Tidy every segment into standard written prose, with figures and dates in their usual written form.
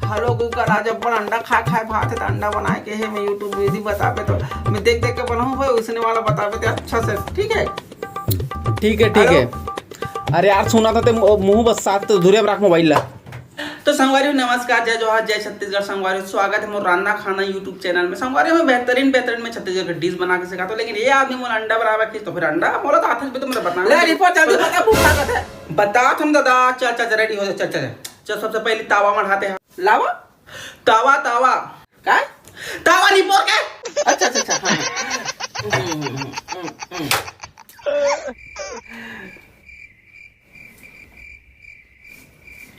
Hello Google आज अपन अंडा खा भात है तो अंडा बनाए के है मैं यूट्यूब विधि बतावे तो मैं देख के बनाऊँ भाई उसने वाला बतावे तो अच्छा से ठीक है। अरे यार सुना था ते मुंह बस साथ तो दूर रख मोबाइल ला। तो संगवारी नमस्कार, जय जोहार, जय छत्तीसगढ़। संगवारी स्वागत है मोर रान्ना खाना यूट्यूब चैनल में। संगवारी में बेहतरीन में छत्तीसगढ़ की डिश बना के सिखाता हूं, लेकिन ये आदमी मोला अंडा बनावा की तो फिर अंडा मोला तो आथे भी तो मुझे बताना ले रिपोर्ट जल्दी बता भूख लागत है बता हम दादा। चल रेडी हो जा। चल सबसे पहले तावा मढ़ाते हैं। लावा तावा का तावा रिपोर्ट के अच्छा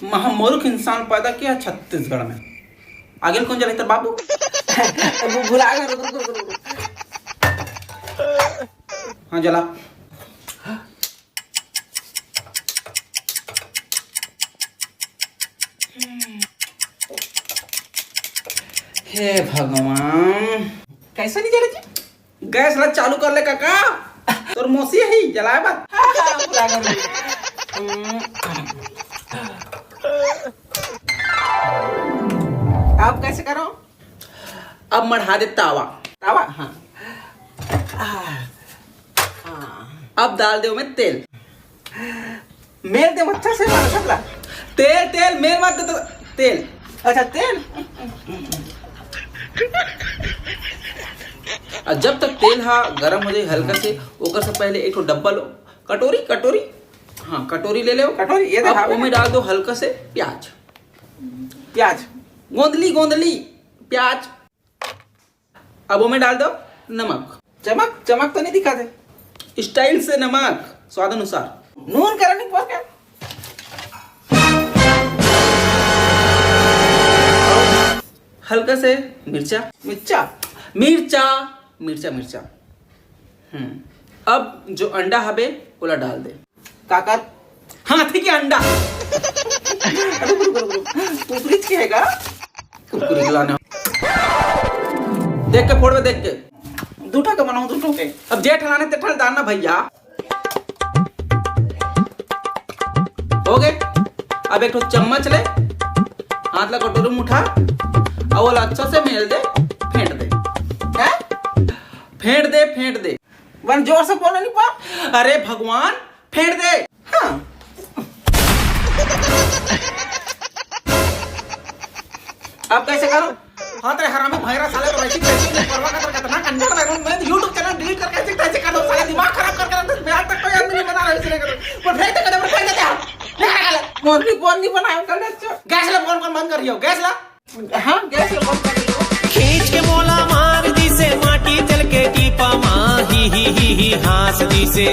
महामूर्ख इंसान पैदा किया छत्तीसगढ़ में। आगे कौन चले बाबू भुला गए। रुक। हाँ जला हे भगवान कैसे नहीं जले जी? गैस ला चालू कर ले काका तोर मौसी है जलाए बात। आप कैसे करो? अब मढ़ा दे तावा। हाँ अब डाल दे में तेल। मेल दे अच्छा से मारा सबला। तेल मेल मत दे तो तेल। अच्छा तेल। जब तक तेल हा गरम हो जाए हल्का से ओकर से पहले एक डब्बा लो कटोरी हाँ कटोरी ले लो। कटोरी ये अब में डाल दो हल्का से प्याज गोंदली प्याज। अब में डाल दो नमक। चमक तो नहीं दिखाते, स्टाइल से नमक स्वाद अनुसार। नून करने पर क्या हल्का से मिर्चा। अब जो अंडा हबे ओला डाल दे काकर। हाँ ठीक है अंडा। कुकरीच के हैगा कुकरी खिलाना। देख के फोड़ में देख के दूठा के बनाऊं दूठों के। अब जेठ लाने ते ठल दाना भैया हो गए। अब एक चम्मच ले हाथ ला कटोरी में उठा और अच्छा से मेल दे फेंट दे। वन जोर से बोलो नहीं पा। अरे भगवान फेंट दे। हाँ अब कैसे करो? हाँ तेरे हरामी भैरा साले तो वैसी परवाह कितना अंडा बना रहा हूं मैं। YouTube चैनल डिलीट करके कैसे कर दो? साले दिमाग खराब कर मैं आज तक कोई आदमी नहीं बना रहा इसलिए करो। पर फेंक दे मोरनी बनाया कर ले। गैस ला फोन बंद करियो। गैस ला हाँ गैस ला बंद करियो। खींच के मोला मार दी से माटी चल के टीपा माँ ही हास दी से।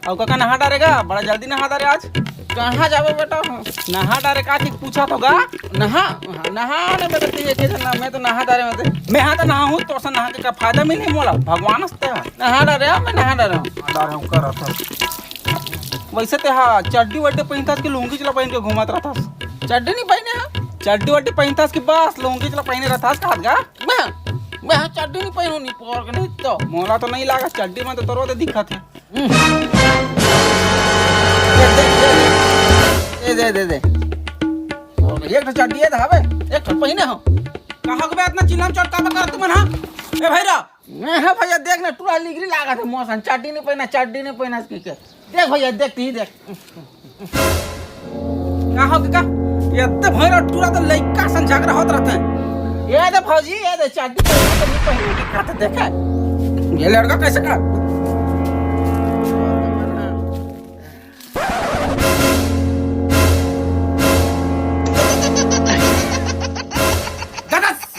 और काका नहा डारेगा? बड़ा जल्दी नहा डारे आज। कहाँ जावे बेटा? नहा डारे का चीज पूछा तो गा नहा मैं तो नहा डारे मैं हाँ तो नहा हूँ तो नहा के का फायदा मिले मोला भगवान हंसते नहा डारे मैं नहा डारे हूँ कर था। वैसे तो हाँ चड्डी वड्डी पहनता के लुंगी चला पहन के घूमत रहता। चड्डी नहीं पहने हाँ चड्डी वड्डी पहनता के बस लुंगी चला पहने रहता कहा मैं हाँ चड्डी नहीं पहनू नहीं पोर नहीं तो मोला तो नहीं लगा चड्डी में तो तोरो तो दिक्कत है। दे एक तो चड्डी है धावे एक तो पहने हो कहाँ को इतना चिल्लाम चटका में कर तुम ना ए भैया मैं है भैया देख ना टूरा लिगरी लागा था मौसम। चड्डी नहीं पहना की के देख भैया देखती देख कहाँ का ये तो भैया टूरा तो लइका सन झगड़ा होत रहते हैं। ये दे भौजी ये दे चड्डी नहीं पहने की का तो देखा ये लड़का कैसे का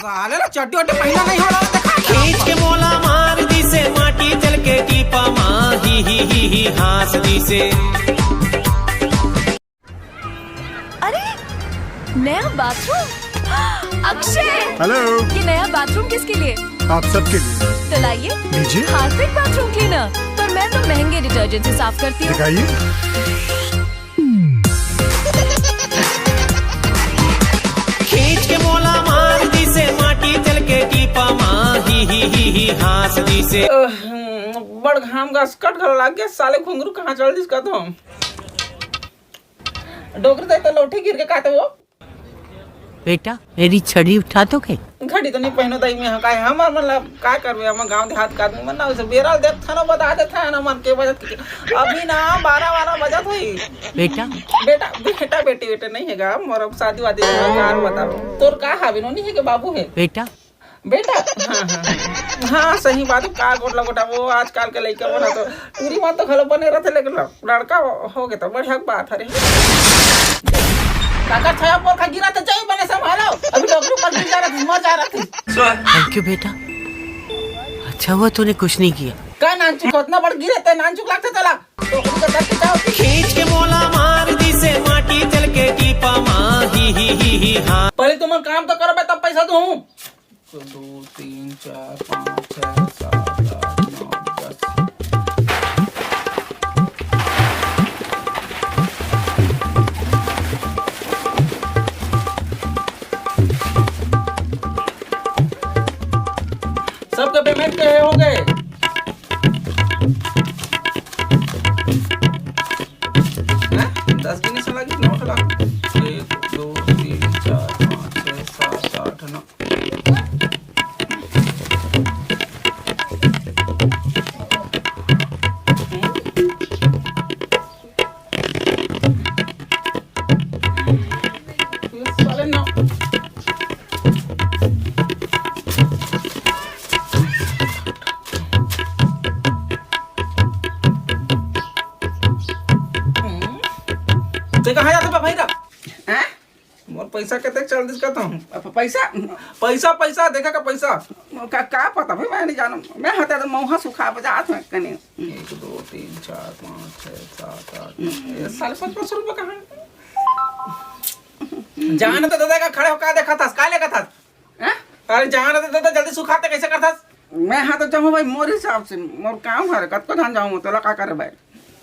साले ना चड्डी वड्डी पहना नहीं हो रहा। खींच के मोला मार दी से माटी चल के टीपा माँ ही हास दी से। अरे नया बाथरूम अक्षय। हेलो ये नया बाथरूम किसके लिए? आप सबके लिए। तो लाइए लीजिए। Harpic bathroom cleaner. पर मैं तो महंगे डिटर्जेंट से साफ करती हूँ। दिखाइए। खींच के मोला मार दी से माटी चल के ही हास दी से बड़ घाम का स्कट घर लाग गया साले घुंगरू कहाँ चल जिसका तो डोकर दे तो लौटे गिर के काटे वो बेटा मेरी छड़ी उठा तो के घड़ी तो नहीं पहनो दई में हकाय हम मतलब का करबे हम गांव देहात का आदमी मन ना उसे बेराल देख थानो बता दे था ना मन के बजत अभी ना 12 बजत होई बेटा बेटा बेटा बेटी बेटे नहीं हैगा मोर अब शादी वादी कार बताओ तोर का हावी नहीं है के बाबू है बेटा बेटा हाँ सही बात है का गोट लगोटा वो आजकल के लइका बना तो पूरी बात तो खलो बने रहते लेकिन लड़का हो गए तो बढ़िया बात है काका छाया पर खा गिरा तो चाहिए बने संभालो अभी डॉक्टर पर गिर जा रहा था मर जा रहा था थैंक यू बेटा अच्छा हुआ तूने कुछ नहीं किया का नानचुक उतना बड़ गिरे ते नानचुक लगता चला तो उसका दर्द क्या होती खींच के मोला मार दी से माटी चल के टीपा माँ ही हाँ पहले तुम काम तो करो तब पैसा दूं 2 3 4 5 6 7 8 9 10 सबके पेमेंट के हो गए हैं 10 गिने से लगी 9 लाख 1 2 3 4 5 6 7 8 9 साले 9 ते कहाँ जाते भाई हैं मोर पैसा केते चल दिस कहता हूँ पैसा पैसा पैसा देखा का पैसा का पता भाई मैं नहीं जानू मैं हता तो मौहा सुखा बजात में कने 1 2 3 4 5 6 7 8 ये साल 500 रुपए कहाँ जान तो दादा का खड़े होकर देखा था का लेगा था हैं अरे जान तो दादा जल्दी सुखाते कैसे करता मैं हाथ तो जाऊँ भाई मोर हिसाब से मोर काम है कत को धान जाऊँ तोला का करे भाई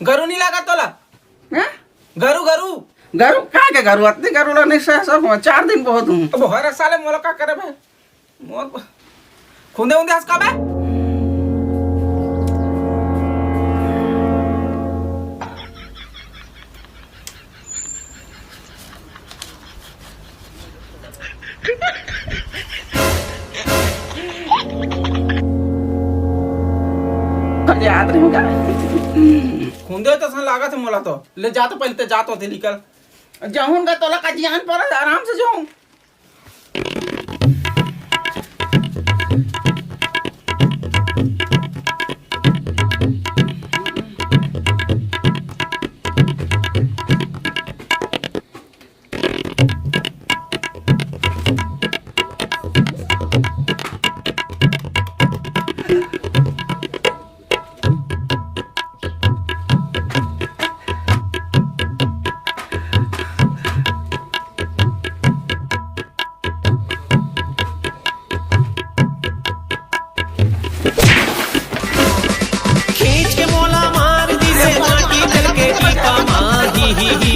गरु नहीं लगा तोला हैं गरु गरु गरु का के गरु अतने गरु ला नहीं सह सब 4 दिन बहुत हूं अब हर साले मोला का करे भाई मोर खुंदे उंदे हंस का बे याद रहेगा खुंदे तो सन लागत है मोला तो ले जा तो पहले ते जात होते निकल जाऊं का तोला का जियान पर आराम से जाऊं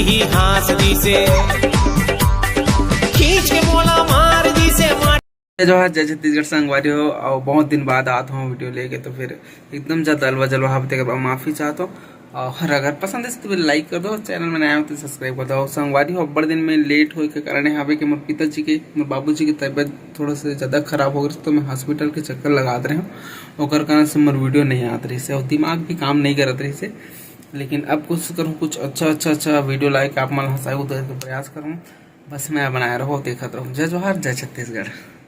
ही हास दी से खींच के मोला मार दी से जो है जय छत्तीसगढ़ संगवारी हो और बहुत दिन बाद आता हूँ वीडियो लेके तो फिर एकदम ज़्यादा अलवा जलवा हफ्ते के माफ़ी चाहता हूँ और अगर पसंद है तो फिर लाइक कर दो चैनल में नया हो तो सब्सक्राइब कर दो संगवारी हो बड़े दिन में लेट हो के कारण यहाँ पे कि मोर पिताजी के मोर बाबूजी की तबीयत थोड़ा सा ज़्यादा खराब हो गई तो मैं हॉस्पिटल के चक्कर लगा रहे हूँ और कारण से मोर वीडियो नहीं आत रही से और दिमाग भी काम नहीं करत रही से लेकिन अब कोशिश करूँ कुछ अच्छा वीडियो लाइक आप मन हंसाई उधर तो प्रयास करूँ बस मैं बनाया रहो देखत रहूँ जय जोहार जय छत्तीसगढ़।